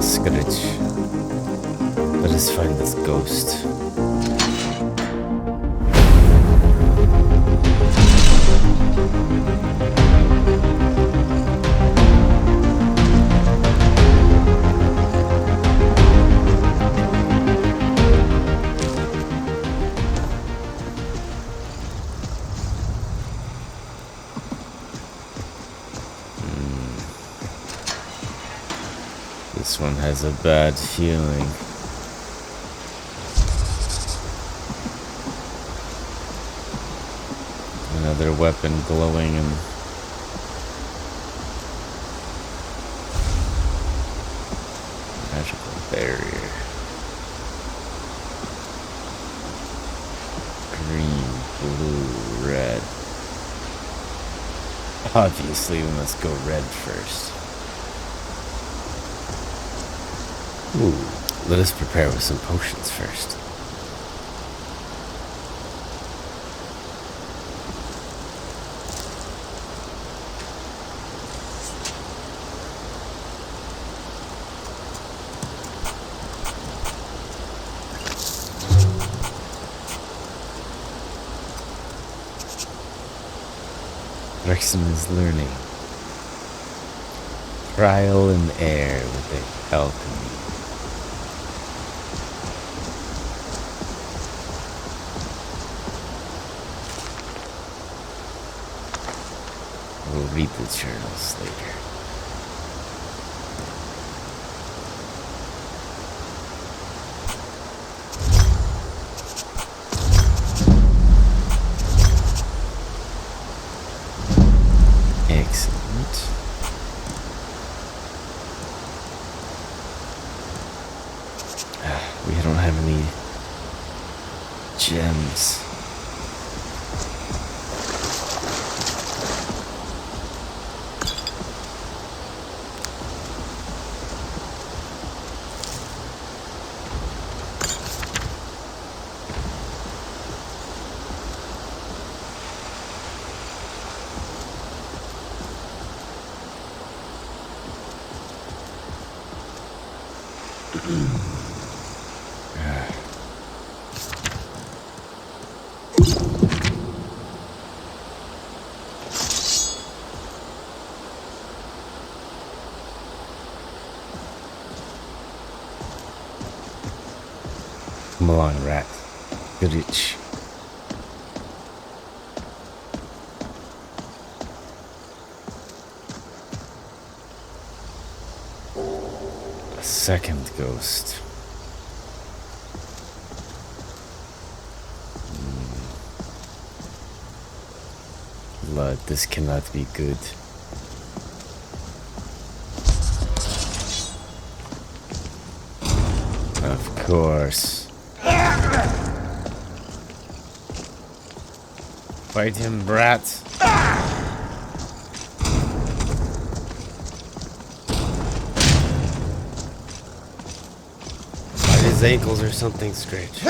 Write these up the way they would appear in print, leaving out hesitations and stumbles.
Scritch. Let us find this ghost. This one has a bad feeling. Another weapon glowing and magical barrier. Green, blue, red. Obviously, we must go red first. Ooh, let us prepare with some potions first. Rexon is learning. Trial and error with the alchemy. We'll read the journals later. Excellent. We don't have any gems. Come along, rat. Good itch. A second ghost. Blood, this cannot be good. Of course. Fight him, brat. Bite his ankles or something strange.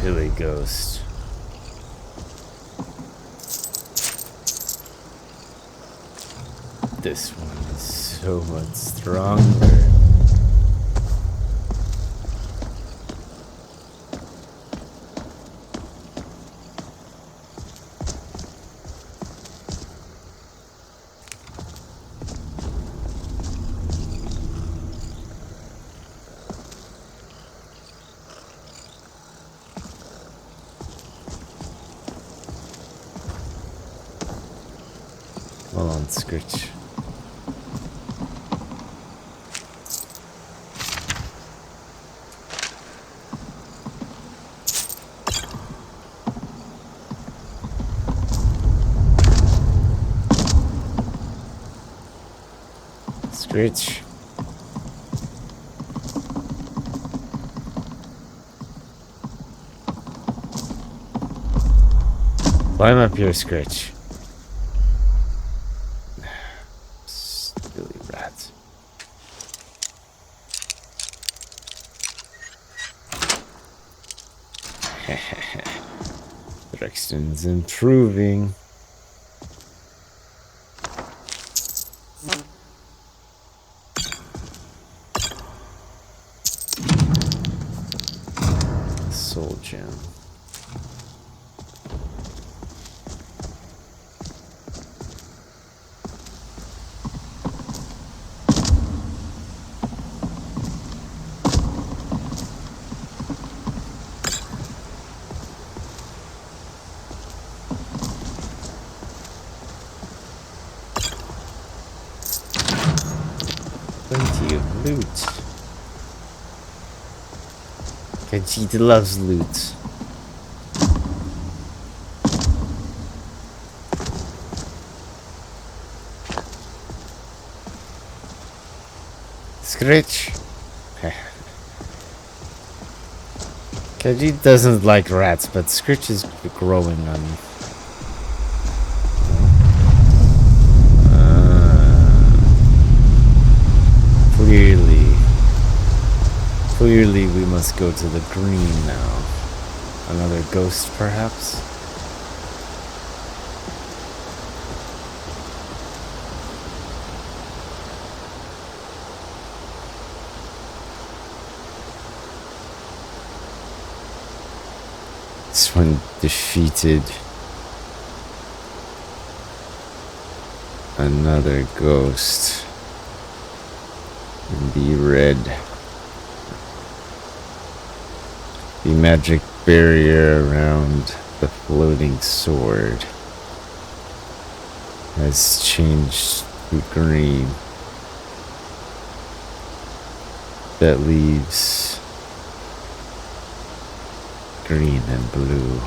Silly ghost. This one is so much stronger. Well on, Scritch. Scritch. Climb up here, Scritch. Silly rats. Brixton's improving. Soul gem. Plenty of loot. Kha'jiit loves loot. Scritch. Kha'jiit doesn't like rats, but Scritch is growing on me. Clearly we must go to the green now. Another ghost, perhaps? This one defeated another ghost in the red. The magic barrier around the floating sword has changed to green. That leaves green and blue.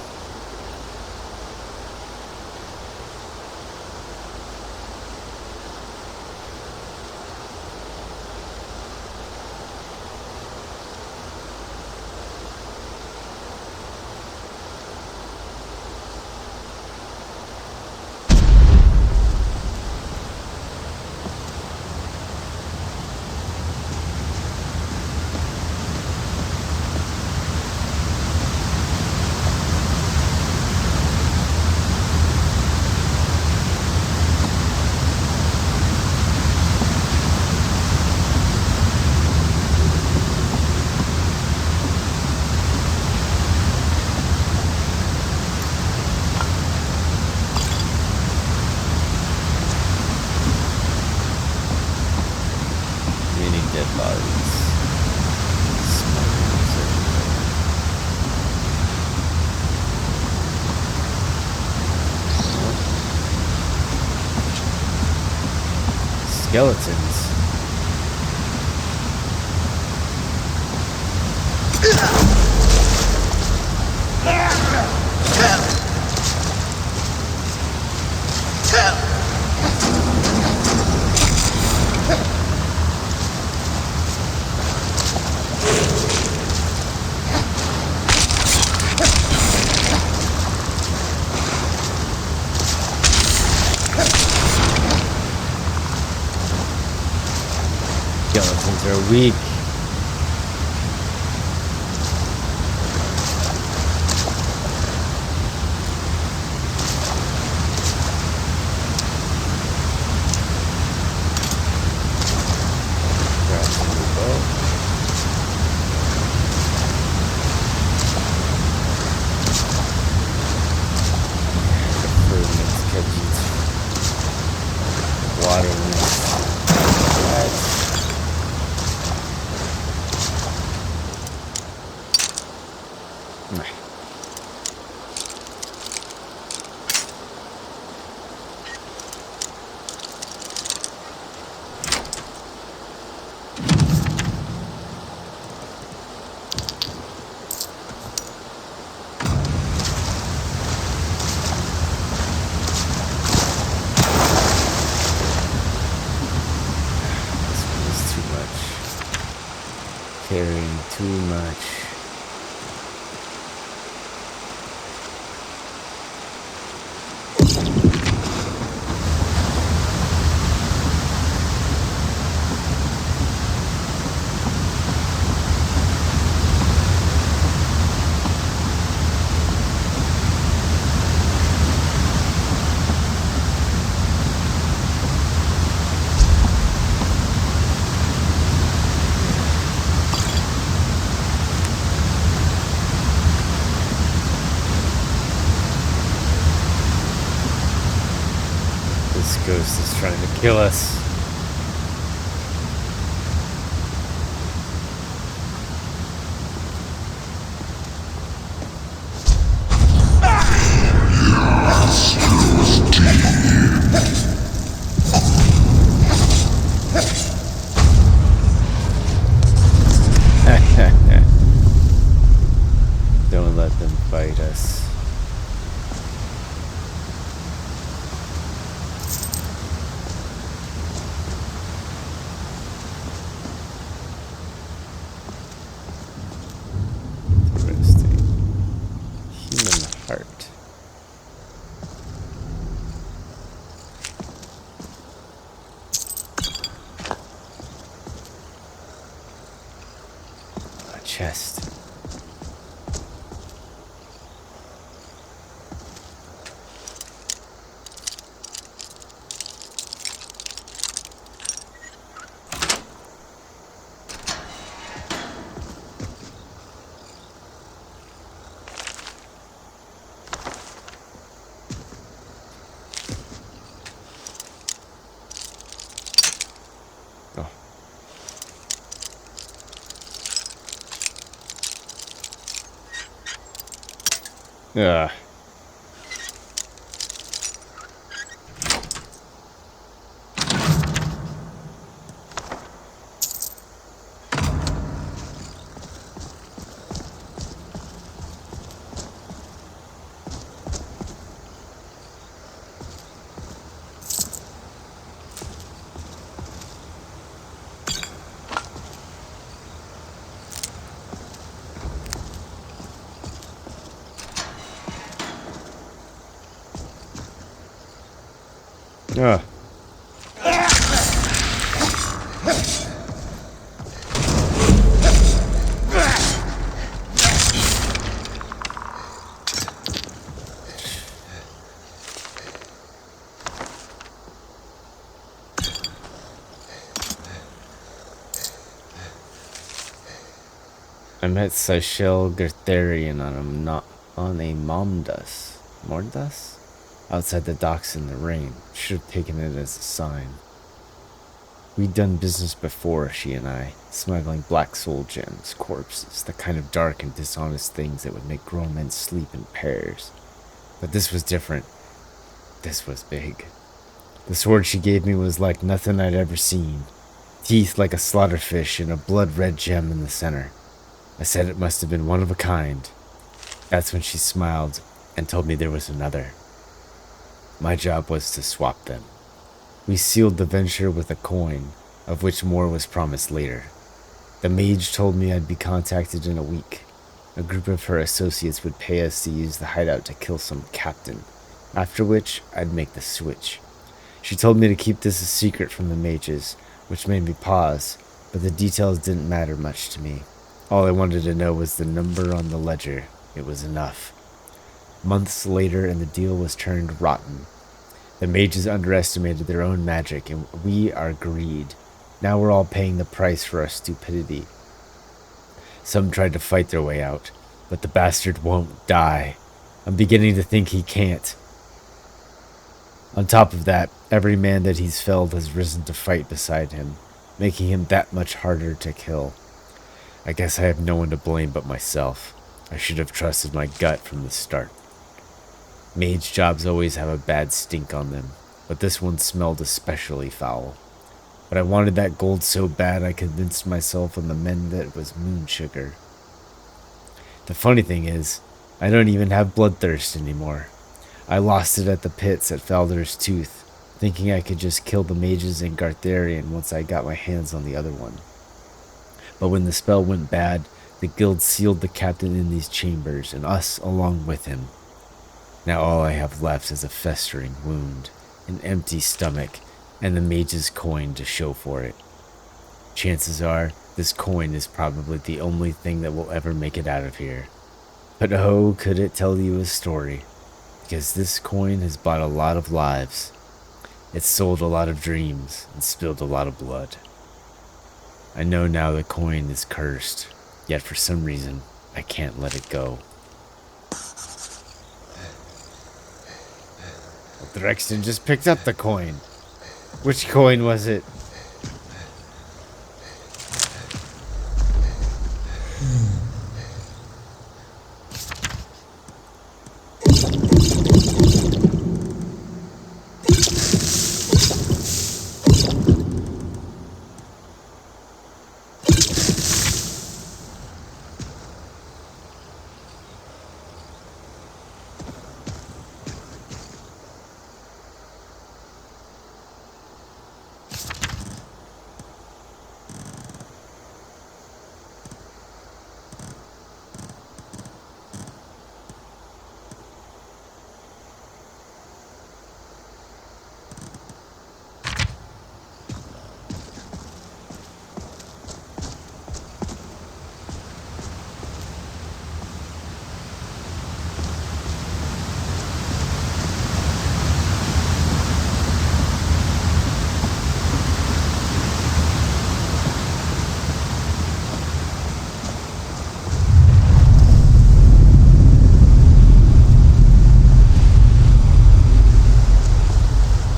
Skeletons. Skeletons are weak. carrying too much. This ghost is trying to kill us. Don't let them fight us. Interesting. Human heart. A chest. Oh. Ugh. Ugh. I met Seychelle Gertharian on a Mordas? Outside the docks in the rain. Should have taken it as a sign. We'd done business before, she and I, smuggling black soul gems, corpses, the kind of dark and dishonest things that would make grown men sleep in pairs. But this was different. This was big. The sword she gave me was like nothing I'd ever seen. Teeth like a slaughterfish and a blood-red gem in the center. I said it must have been one of a kind. That's when she smiled and told me there was another. My job was to swap them. We sealed the venture with a coin, of which more was promised later. The mage told me I'd be contacted in a week. A group of her associates would pay us to use the hideout to kill some captain, after which I'd make the switch. She told me to keep this a secret from the mages, which made me pause, but the details didn't matter much to me. All I wanted to know was the number on the ledger. It was enough. Months later, and the deal was turned rotten. The mages underestimated their own magic, and we are greed. Now we're all paying the price for our stupidity. Some tried to fight their way out, but the bastard won't die. I'm beginning to think he can't. On top of that, every man that he's felled has risen to fight beside him, making him that much harder to kill. I guess I have no one to blame but myself. I should have trusted my gut from the start. Mage jobs always have a bad stink on them, but this one smelled especially foul. But I wanted that gold so bad I convinced myself on the men that it was moon sugar. The funny thing is, I don't even have bloodthirst anymore. I lost it at the pits at Falder's Tooth, thinking I could just kill the mages and Gartharian once I got my hands on the other one. But when the spell went bad, the guild sealed the captain in these chambers, and us along with him. Now all I have left is a festering wound, an empty stomach, and the mage's coin to show for it. Chances are, this coin is probably the only thing that will ever make it out of here. But oh, could it tell you a story, because this coin has bought a lot of lives. It's sold a lot of dreams and spilled a lot of blood. I know now the coin is cursed, yet for some reason, I can't let it go. Drexton just picked up the coin. Which coin was it?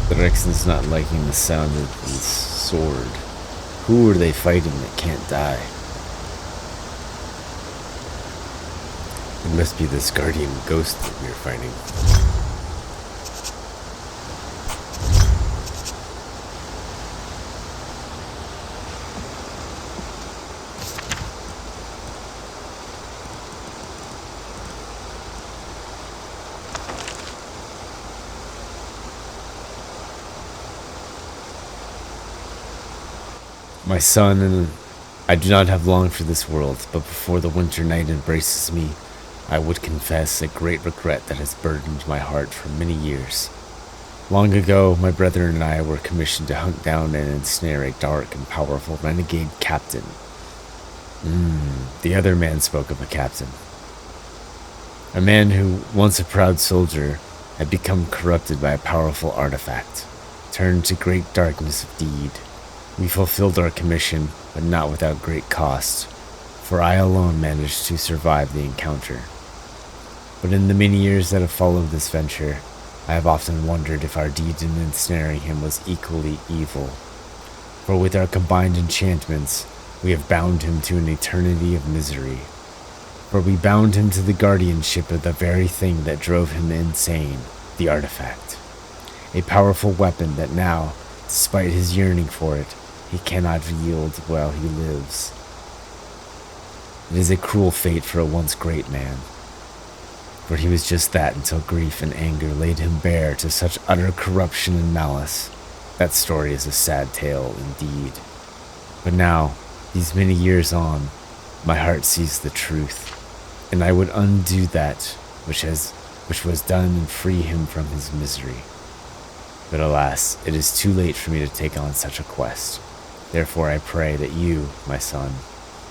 Drexton's not liking the sound of his sword. Who are they fighting that can't die? It must be this guardian ghost that we're fighting. My son, and I do not have long for this world, but before the winter night embraces me, I would confess a great regret that has burdened my heart for many years. Long ago, my brother and I were commissioned to hunt down and ensnare a dark and powerful renegade captain. The other man spoke of a captain. A man who, once a proud soldier, had become corrupted by a powerful artifact, turned to great darkness of deed. We fulfilled our commission, but not without great cost, for I alone managed to survive the encounter. But in the many years that have followed this venture, I have often wondered if our deed in ensnaring him was equally evil. For with our combined enchantments, we have bound him to an eternity of misery. For we bound him to the guardianship of the very thing that drove him insane, the artifact. A powerful weapon that now, despite his yearning for it, he cannot yield while he lives. It is a cruel fate for a once great man, for he was just that until grief and anger laid him bare to such utter corruption and malice. That story is a sad tale indeed. But now, these many years on, my heart sees the truth, and I would undo that which was done and free him from his misery. But alas, it is too late for me to take on such a quest. Therefore I pray that you, my son,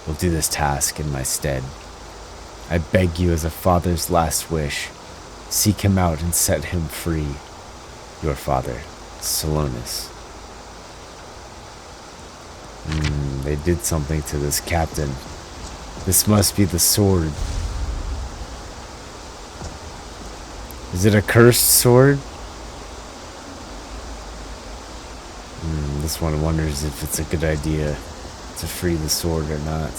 will do this task in my stead. I beg you as a father's last wish, seek him out and set him free. Your father, Salonis. They did something to this captain. This must be the sword. Is it a cursed sword? This one wonders if it's a good idea to free the sword or not.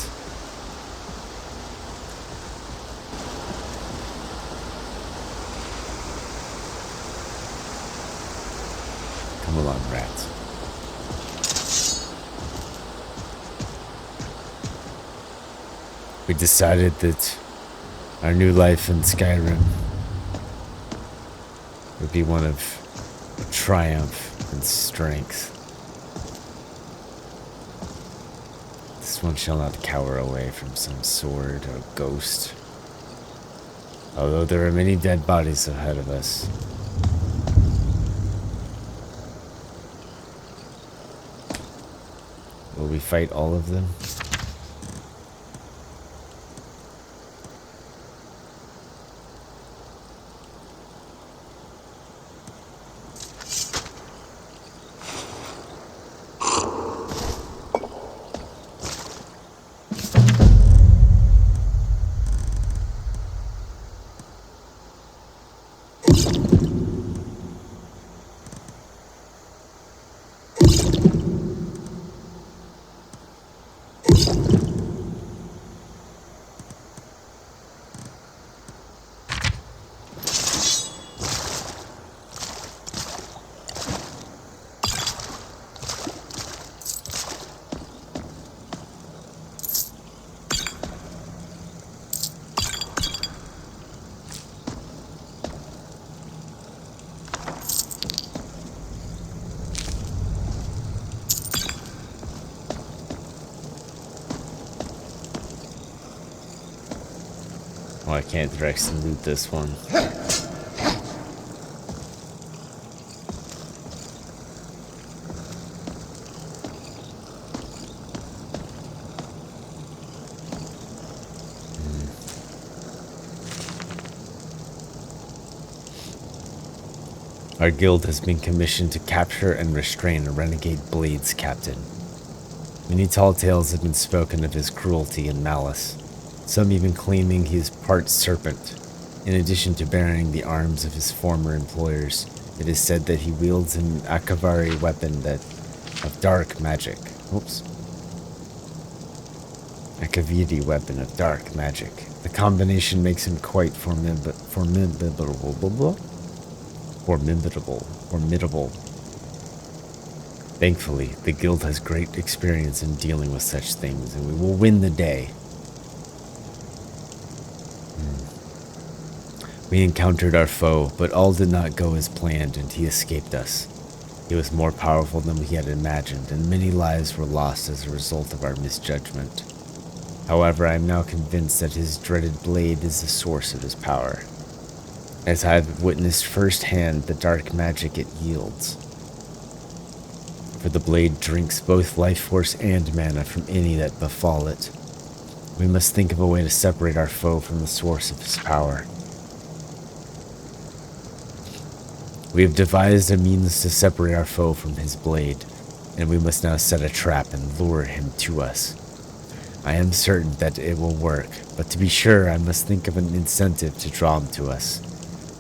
Come along, rat. We decided that our new life in Skyrim would be one of triumph and strength. This This one shall not cower away from some sword or ghost. Although there are many dead bodies ahead of us. Will we fight all of them? Oh, I can't directly loot this one. Our guild has been commissioned to capture and restrain a renegade blades captain. Many tall tales have been spoken of his cruelty and malice, some even claiming he is part serpent. In addition to bearing the arms of his former employers, it is said that he wields an Akavari weapon that of dark magic. Akaviri weapon of dark magic. The combination makes him quite formidable. Thankfully, the guild has great experience in dealing with such things, and we will win the day. We encountered our foe, but all did not go as planned, and he escaped us. He was more powerful than we had imagined, and many lives were lost as a result of our misjudgment. However, I am now convinced that his dreaded blade is the source of his power, as I have witnessed firsthand the dark magic it yields. For the blade drinks both life force and mana from any that befall it. We must think of a way to separate our foe from the source of his power. We have devised a means to separate our foe from his blade, and we must now set a trap and lure him to us. I am certain that it will work, but to be sure I must think of an incentive to draw him to us.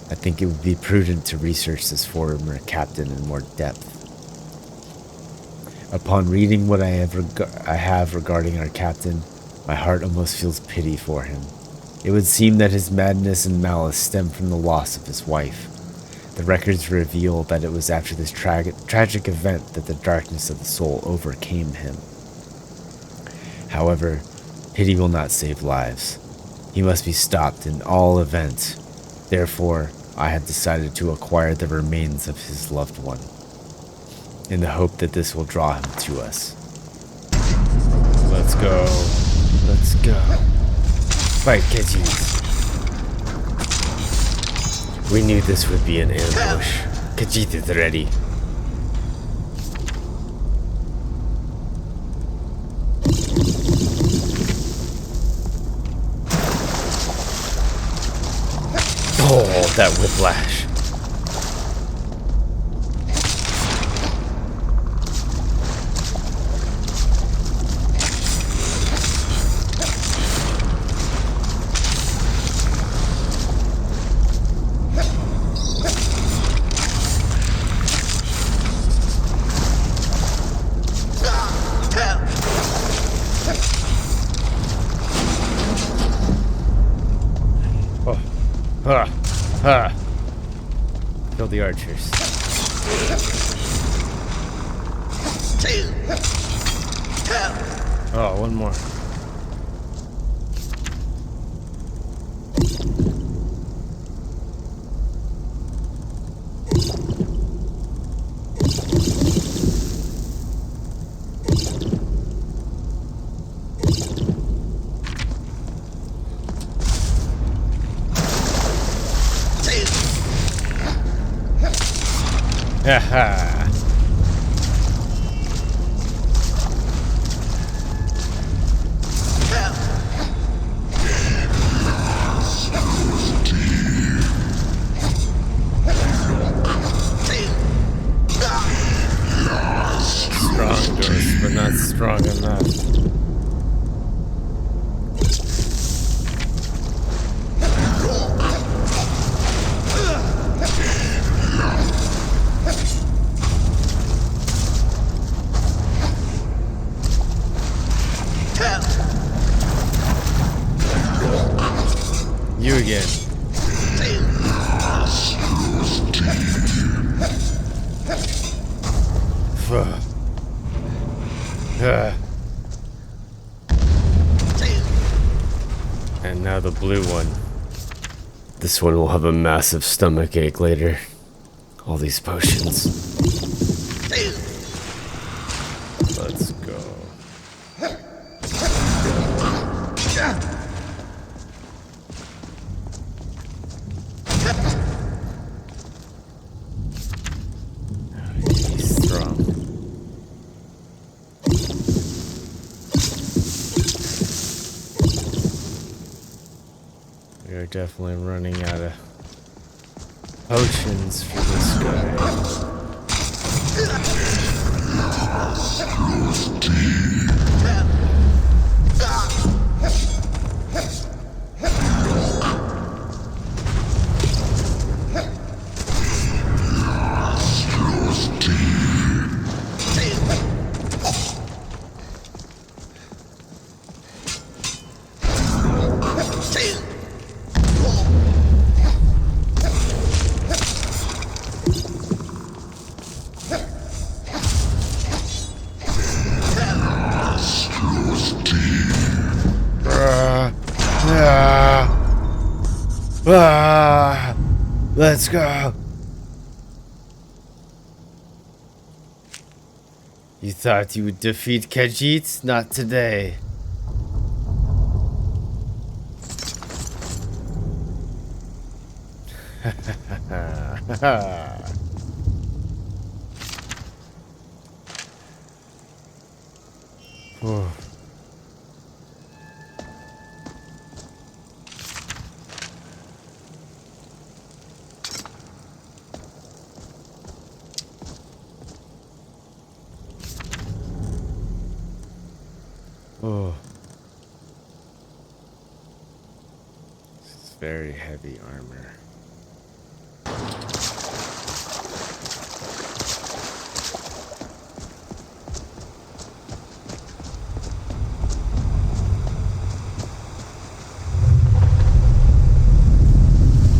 I think it would be prudent to research this former captain in more depth. Upon reading what I have regarding our captain, my heart almost feels pity for him. It would seem that his madness and malice stem from the loss of his wife. The records reveal that it was after this tragic event that the darkness of the soul overcame him. However, pity will not save lives. He must be stopped in all events. Therefore, I have decided to acquire the remains of his loved one, in the hope that this will draw him to us. Let's go. Let's go. Fight, kha'jiit. We knew this would be an ambush. kha'jiit is ready. Oh, that whiplash. Kill the archers. Oh, one more. Haha. Strong doors, but not strong enough. You again. And now the blue one. This one will have a massive stomach ache later. All these potions. Let's go. He's strong. We are definitely running out of potions for this guy. Let's go. You thought you would defeat kha'jiit? Not today. Oh. It's very heavy armor.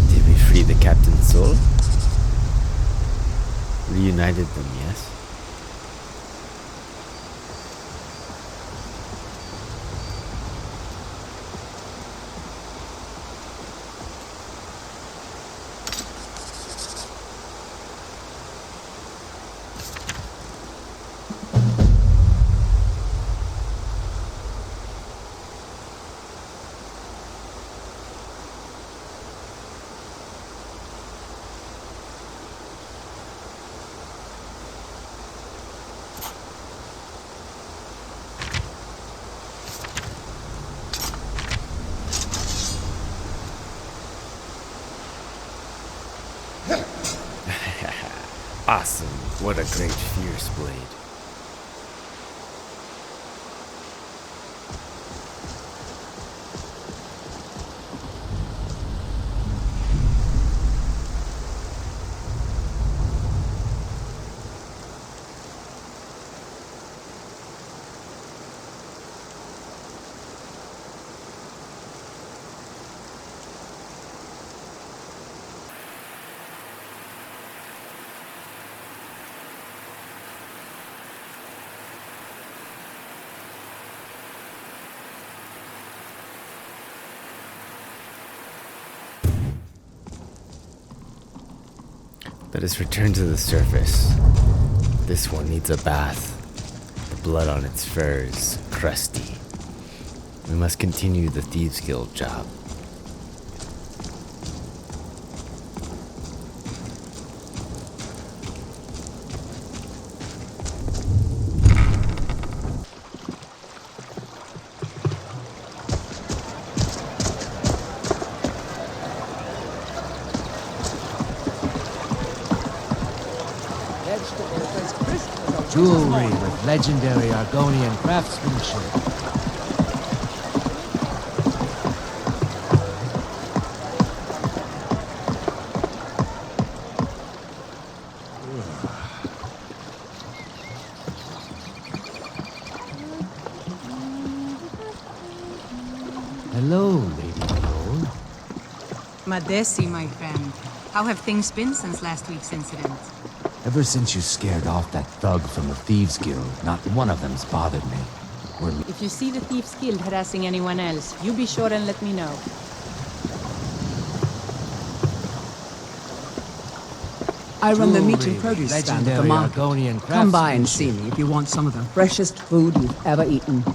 Did we free the captain's soul? Reunited them, yes? Awesome. What a great fierce blade. Let us return to the surface. This one needs a bath. The blood on its fur is crusty. We must continue the Thieves Guild job. Jewelry with legendary Argonian craftsmanship. Hello, Lady Behold. Madesi, my friend. How have things been since last week's incident? Ever since you scared off that thug from the Thieves Guild, not one of them's bothered me. If you see the Thieves Guild harassing anyone else, you be sure and let me know. I run the meat and produce stand at the legendary market. Argonian Come by and craftsmanship. see me if you want some of the freshest food you've ever eaten.